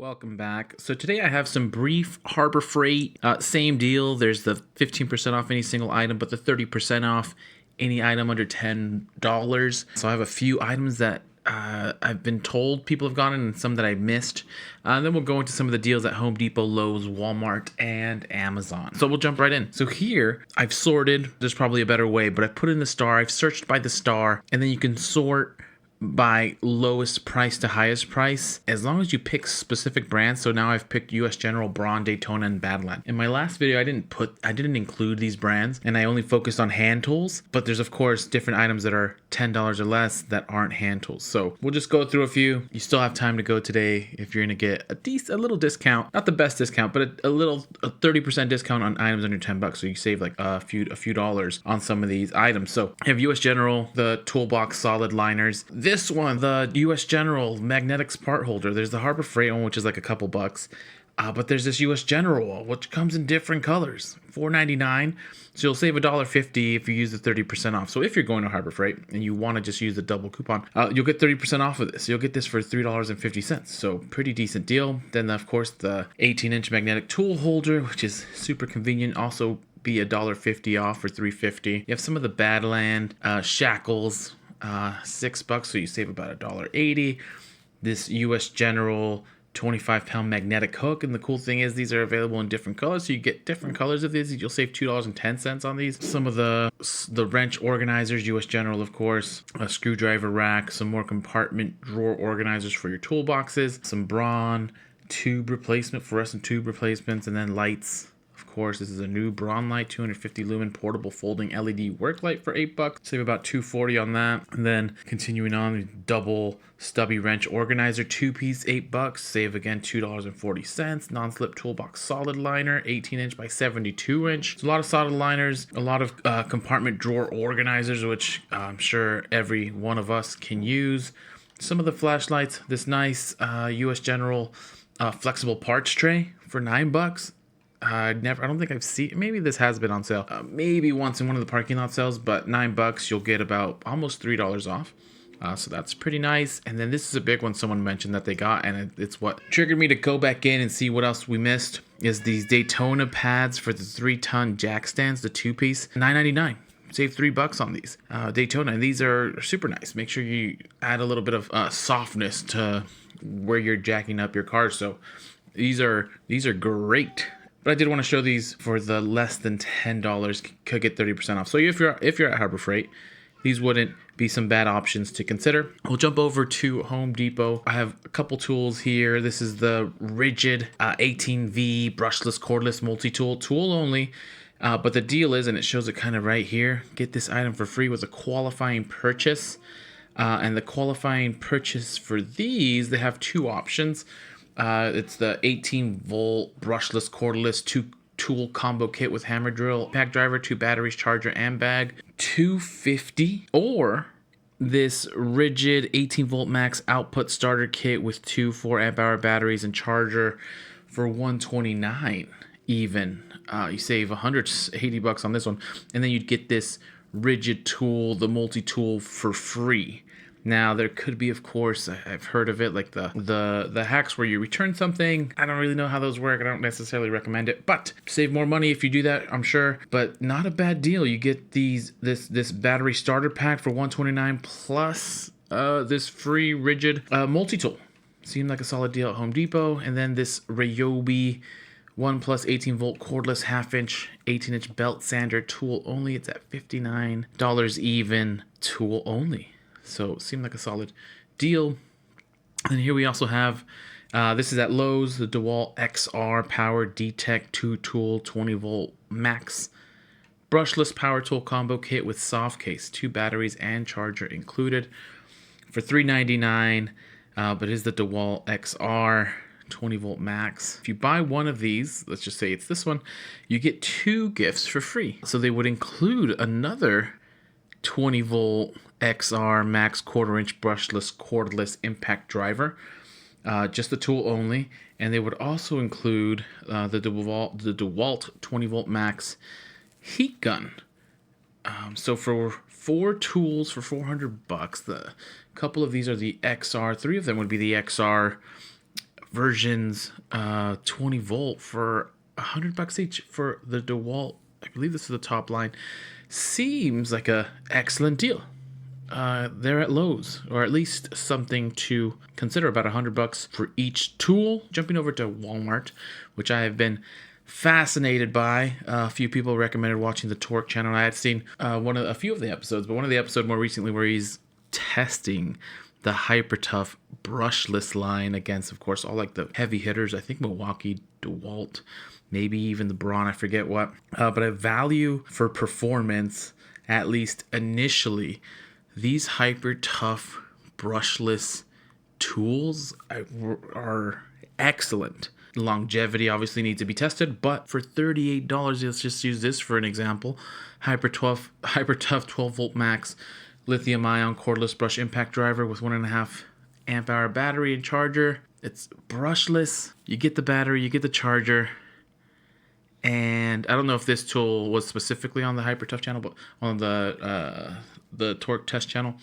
Welcome back. So today I have some brief Harbor Freight, same deal. There's the 15% off any single item, but the 30% off any item under $10. So I have a few items that I've been told people have gotten and some that I missed. Then we'll go into some of the deals at Home Depot, Lowe's, Walmart, and Amazon. So we'll jump right in. So here I've sorted, there's probably a better way, but I put in the star, I've searched by the star, and then you can sort by lowest price to highest price as long as you pick specific brands. So now I've picked US General, Braun, Daytona, and Badland. In my last video I didn't include these brands and I only focused on hand tools, but there's of course different items that are $10 or less that aren't hand tools. So we'll just go through a few. You still have time to go today if you're gonna get a little discount, not the best discount, but a 30% discount on items under 10 bucks. So you save like a few dollars on some of these items. So I have US General, the toolbox solid liners. This one, the US General magnetics part holder. There's the Harbor Freight one, which is like a couple bucks. But there's this US General, which comes in different colors, $4.99. So you'll save $1.50 if you use the 30% off. So if you're going to Harbor Freight and you want to just use the double coupon, you'll get 30% off of this. You'll get this for $3.50. So pretty decent deal. Then of course the 18-inch magnetic tool holder, which is super convenient. Also be $1.50 off for $3.50. You have some of the Badland shackles. $6, so you save about $1.80. This US General 25-pound magnetic hook, and the cool thing is these are available in different colors, so you get different colors of these. You'll save $2.10 on these. Some of the wrench organizers, US General of course, a screwdriver rack, some more compartment drawer organizers for your toolboxes, some Braun tube replacement, fluorescent tube replacements, and then lights. Of course, this is a new Braun light, 250 lumen portable folding LED work light for $8. Save about $2.40 on that. And then continuing on, double stubby wrench organizer, 2-piece, $8. Save again $2.40. Non-slip toolbox solid liner, 18-inch by 72-inch. So a lot of solid liners, a lot of compartment drawer organizers, which I'm sure every one of us can use. Some of the flashlights, this nice US General flexible parts tray for $9. I don't think I've seen, maybe this has been on sale, maybe once in one of the parking lot sales, but $9 you'll get about almost $3 off. So that's pretty nice. And then this is a big one someone mentioned that they got, and it's what triggered me to go back in and see what else we missed, is these Daytona pads for the 3-ton jack stands, the 2-piece, $9.99. Save $3 on these. Daytona, and these are super nice. Make sure you add a little bit of softness to where you're jacking up your car. So these are great. But I did want to show these for the less than $10, could get 30% off. So if you're at Harbor Freight, these wouldn't be some bad options to consider. We'll jump over to Home Depot. I have a couple tools here. This is the Rigid 18V brushless cordless multi-tool, tool only. But the deal is, and it shows it kind of right here, get this item for free with a qualifying purchase. And the qualifying purchase for these, they have two options. It's the 18-volt brushless cordless 2-tool combo kit with hammer drill, pack driver, 2 batteries, charger, and bag, $250, or this rigid 18-volt max output starter kit with 2 4-amp-hour batteries and charger for $129 even. You save $180 on this one, and then you'd get this rigid tool, the multi-tool, for free. Now there could be, of course, I've heard of it, like the hacks where you return something. I don't really know how those work. I don't necessarily recommend it, but save more money if you do that, I'm sure. But not a bad deal. You get this battery starter pack for $129 plus this free rigid multi-tool. Seemed like a solid deal at Home Depot. And then this Ryobi 1+ 18-volt cordless 1/2-inch 18-inch belt sander tool only. It's at $59 even, tool only. So it seemed like a solid deal. And here we also have, this is at Lowe's, the DEWALT XR Power D-Tech 2-tool 20-volt max brushless power tool combo kit with soft case, 2 batteries and charger included for $3.99. But it is the DEWALT XR 20-volt max. If you buy one of these, let's just say it's this one, you get 2 gifts for free. So they would include another 20-volt XR max 1/4-inch brushless cordless impact driver, just the tool only, and they would also include the DEWALT 20-volt max heat gun. So for 4 tools for $400, the couple of these are the XR. 3 of them would be the XR versions, 20 volt for $100 each for the DEWALT. I believe this is the top line. Seems like a excellent deal. They're at Lowe's, or at least something to consider, about $100 for each tool. Jumping over to Walmart, which I have been fascinated by. A few people recommended watching the Torque channel. I had seen a few of the episodes, but one of the episodes more recently where he's testing the hyper tough brushless line against, of course, all like the heavy hitters. I think Milwaukee, DeWalt, maybe even the Braun, I forget what. But a value for performance, at least initially. These hyper tough brushless tools are excellent. Longevity obviously needs to be tested, but for $38, let's just use this for an example. Hyper tough 12 volt max lithium ion cordless brush impact driver with 1.5 amp hour battery and charger. It's brushless. You get the battery, you get the charger. And I don't know if this tool was specifically on the hyper tough channel, but on the Torque test channel.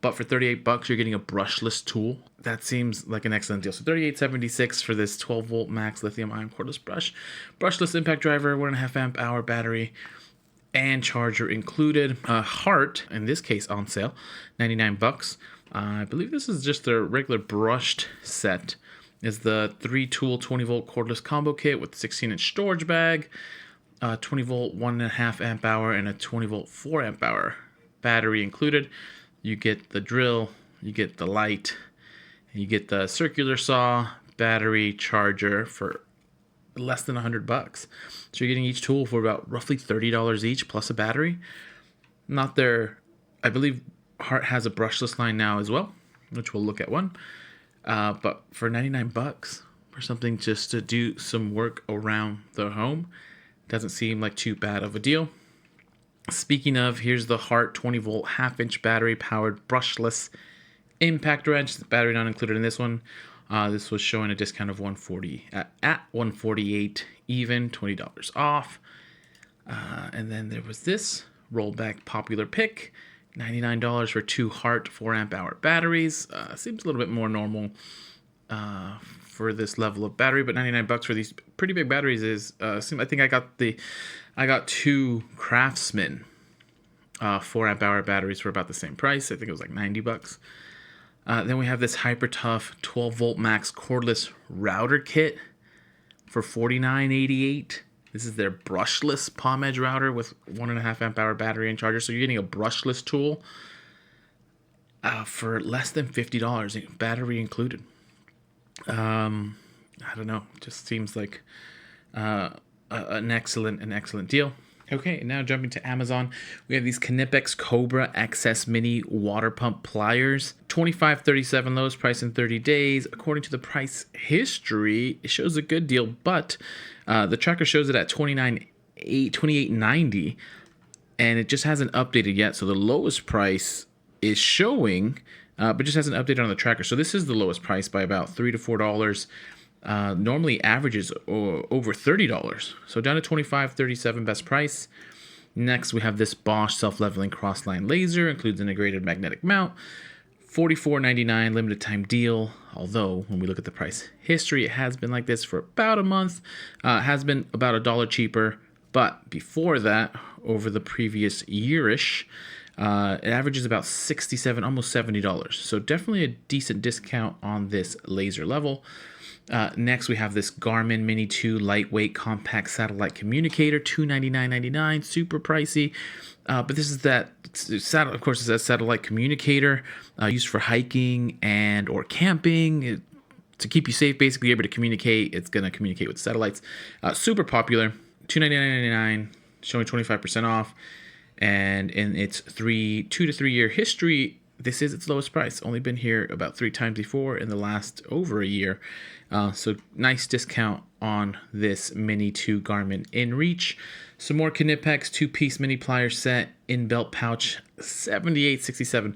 But for $38, you're getting a brushless tool. That seems like an excellent deal. So $38.76 for this 12 volt max lithium ion cordless brush. Brushless impact driver, 1.5 amp hour battery, and charger included. Hart, in this case on sale, $99. I believe this is just the regular brushed set. Is the 3-tool 20 volt cordless combo kit with 16-inch storage bag, 20 volt 1.5 amp hour, and a 20 volt 4 amp hour battery included. You get the drill, you get the light, you get the circular saw, battery, charger for less than $100. So you're getting each tool for about roughly $30 each plus a battery. Not there. I believe Hart has a brushless line now as well, which we'll look at one. But for $99 for something just to do some work around the home, doesn't seem like too bad of a deal. Speaking of, here's the Hart 20 volt 1/2-inch battery powered brushless impact wrench. The battery not included in this one. This was showing a discount of $140 at $148 even, $20 off. And then there was this rollback popular pick. $99 for 2 Hart 4 amp hour batteries. Seems a little bit more normal for this level of battery, but $99 for these pretty big batteries is. I think I got 2 Craftsman 4 amp hour batteries for about the same price. I think it was like $90. Then we have this hyper tough 12 volt max cordless router kit for $49.88. This is their brushless palm edge router with 1.5 amp hour battery and charger. So you're getting a brushless tool for less than $50, battery included. I don't know. Just seems like an excellent deal. Okay, now jumping to Amazon, we have these Knipex Cobra XS Mini Water Pump Pliers. $25.37 lowest price in 30 days. According to the price history, it shows a good deal, but the tracker shows it at $28.90, and it just hasn't updated yet. So the lowest price is showing, but just hasn't updated on the tracker. So this is the lowest price by about $3 to $4. Normally averages over $30, so down to $25.37 best price. Next, we have this BOSCH self-leveling cross-line laser, includes integrated magnetic mount, $44.99 limited time deal. Although when we look at the price history, it has been like this for about a month. Has been about $1 cheaper, but before that, over the previous yearish, it averages about $67, almost $70. So definitely a decent discount on this laser level. Next, we have this Garmin Mini 2 lightweight compact satellite communicator, $299.99, super pricey. But this is that, of course, it's a satellite communicator used for hiking and or camping to keep you safe. Basically, able to communicate. It's going to communicate with satellites. Super popular, $299.99, showing 25% off. And in its 2 to 3 year history, this is its lowest price. Only been here about 3 times before in the last over a year. So nice discount on this Mini 2 Garmin inReach. Some more Knipex 2-piece mini plier set in belt pouch, $78.67.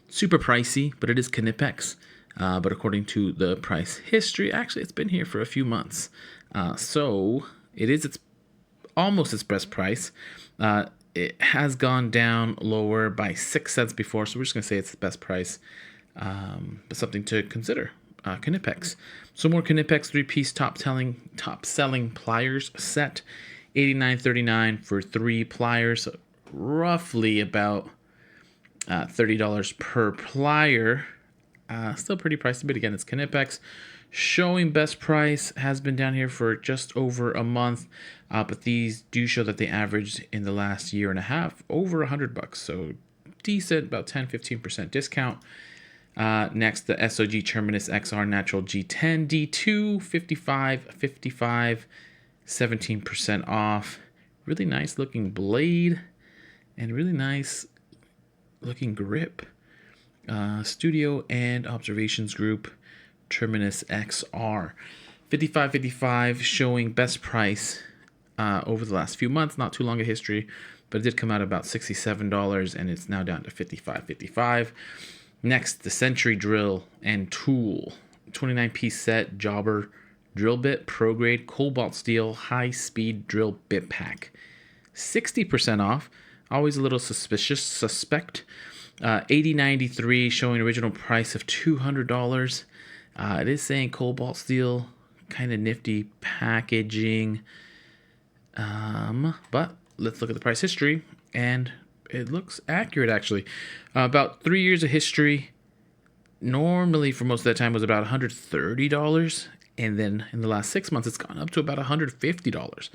Super pricey, but it is Knipex. But according to the price history, actually it's been here for a few months. So it is almost its best price. It has gone down lower by 6 cents before, so we're just going to say it's the best price, but something to consider. Knipex. Some more Knipex 3-piece top selling pliers set. $89.39 for 3 pliers, roughly about $30 per plier. Still pretty pricey, but again, it's Knipex. Showing best price has been down here for just over a month, but these do show that they averaged in the last year and a half over $100, so decent, about 10-15% discount. Next, the SOG Terminus XR Natural G10 D2 55, 17% off. Really nice looking blade and really nice looking grip. Studio and Observations Group Terminus XR 55 showing best price over the last few months. Not too long a history, but it did come out about $67 and it's now down to $55. Next, the Century Drill and Tool 29-piece set jobber drill bit, pro grade cobalt steel high speed drill bit pack, 60% off. Always a little suspect. 80.93 showing original price of $200. It is saying cobalt steel, kind of nifty packaging. But let's look at the price history, and it looks accurate actually. About 3 years of history. Normally for most of that time was about $130, and then in the last 6 months it's gone up to about $150.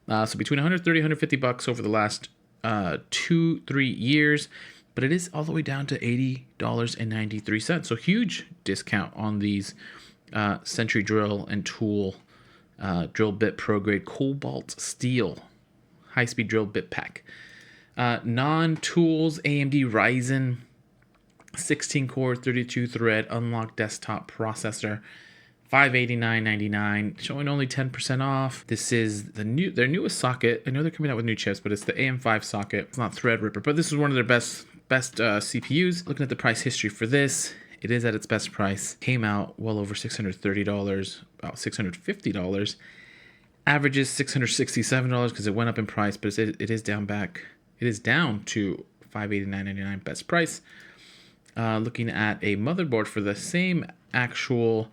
So between $130 and $150 over the last 2-3 years. But it is all the way down to $80.93. So huge discount on these Century Drill and Tool drill bit pro grade cobalt steel high speed drill bit pack. Non-tools AMD Ryzen 16 core 32 thread unlocked desktop processor, $589.99, showing only 10% off. This is their newest socket. I know they're coming out with new chips, but it's the AM5 socket. It's not Threadripper, but this is one of their best CPUs. Looking at the price history for this, it is at its best price. Came out well over $630, about $650. Averages $667 because it went up in price, but it is down back. It is down to $589.99 best price. Looking at a motherboard for the same actual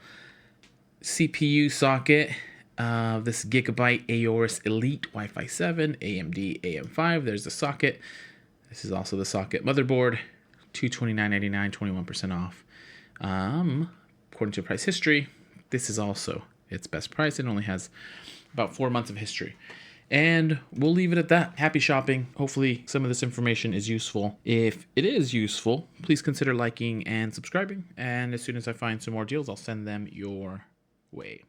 CPU socket. This GIGABYTE AORUS Elite Wi-Fi 7 AMD AM5. There's the socket. This is also the socket motherboard. $229.99, 21% off. According to price history, this is also its best price. It only has about 4 months of history. And we'll leave it at that. Happy shopping. Hopefully some of this information is useful. If it is useful, please consider liking and subscribing. And as soon as I find some more deals, I'll send them your way.